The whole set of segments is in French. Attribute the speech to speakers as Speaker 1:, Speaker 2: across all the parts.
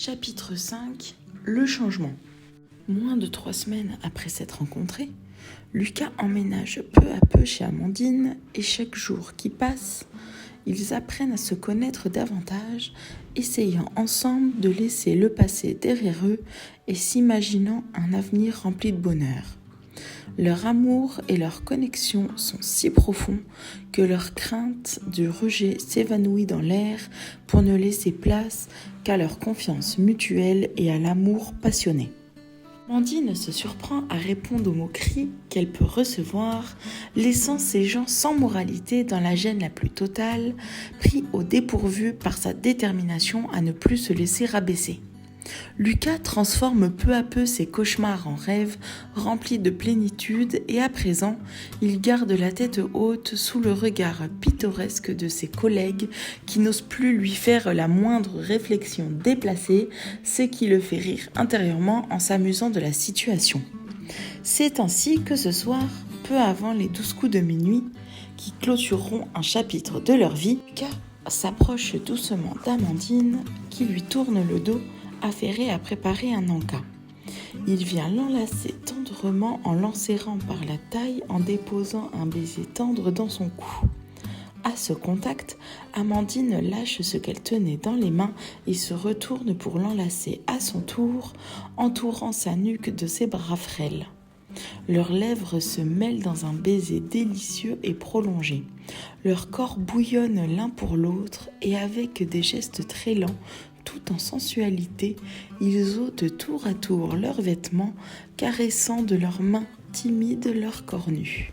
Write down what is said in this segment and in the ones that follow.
Speaker 1: Chapitre 5. Le changement. Moins de 3 semaines après s'être rencontrés, Lucas emménage peu à peu chez Amandine et chaque jour qui passe, ils apprennent à se connaître davantage, essayant ensemble de laisser le passé derrière eux et s'imaginant un avenir rempli de bonheur. Leur amour et leur connexion sont si profonds que leur crainte du rejet s'évanouit dans l'air pour ne laisser place qu'à leur confiance mutuelle et à l'amour passionné. Amandine se surprend à répondre aux moqueries qu'elle peut recevoir, laissant ces gens sans moralité dans la gêne la plus totale, pris au dépourvu par sa détermination à ne plus se laisser rabaisser. Lucas transforme peu à peu ses cauchemars en rêves remplis de plénitude et à présent, il garde la tête haute sous le regard pittoresque de ses collègues qui n'osent plus lui faire la moindre réflexion déplacée, ce qui le fait rire intérieurement en s'amusant de la situation. C'est ainsi que ce soir, peu avant les 12 coups de minuit, qui clôtureront un chapitre de leur vie, Lucas s'approche doucement d'Amandine qui lui tourne le dos affairé à préparer un encas. Il vient l'enlacer tendrement en l'enserrant par la taille en déposant un baiser tendre dans son cou. À ce contact, Amandine lâche ce qu'elle tenait dans les mains et se retourne pour l'enlacer à son tour, entourant sa nuque de ses bras frêles. Leurs lèvres se mêlent dans un baiser délicieux et prolongé. Leurs corps bouillonnent l'un pour l'autre et avec des gestes très lents, tout en sensualité, ils ôtent tour à tour leurs vêtements, caressant de leurs mains timides leur corps nu.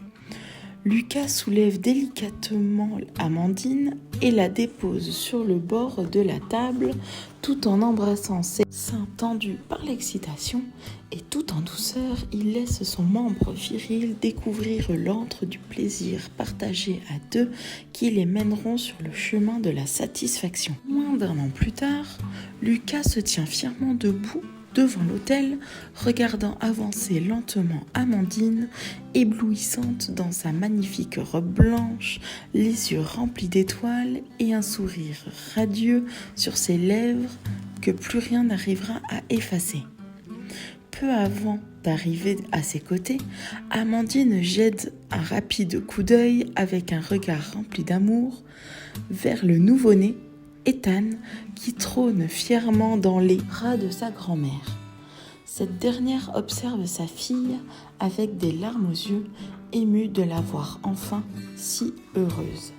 Speaker 1: Lucas soulève délicatement Amandine et la dépose sur le bord de la table, tout en embrassant ses seins tendus par l'excitation, et tout en douceur, il laisse son membre viril découvrir l'antre du plaisir partagé à deux qui les mèneront sur le chemin de la satisfaction. Moins d'un an plus tard, Lucas se tient fièrement debout devant l'autel, regardant avancer lentement Amandine, éblouissante dans sa magnifique robe blanche, les yeux remplis d'étoiles et un sourire radieux sur ses lèvres que plus rien n'arrivera à effacer. Peu avant d'arriver à ses côtés, Amandine jette un rapide coup d'œil avec un regard rempli d'amour vers le nouveau-né, Ethan, qui trône fièrement dans les bras de sa grand-mère. Cette dernière observe sa fille avec des larmes aux yeux, émue de la voir enfin si heureuse.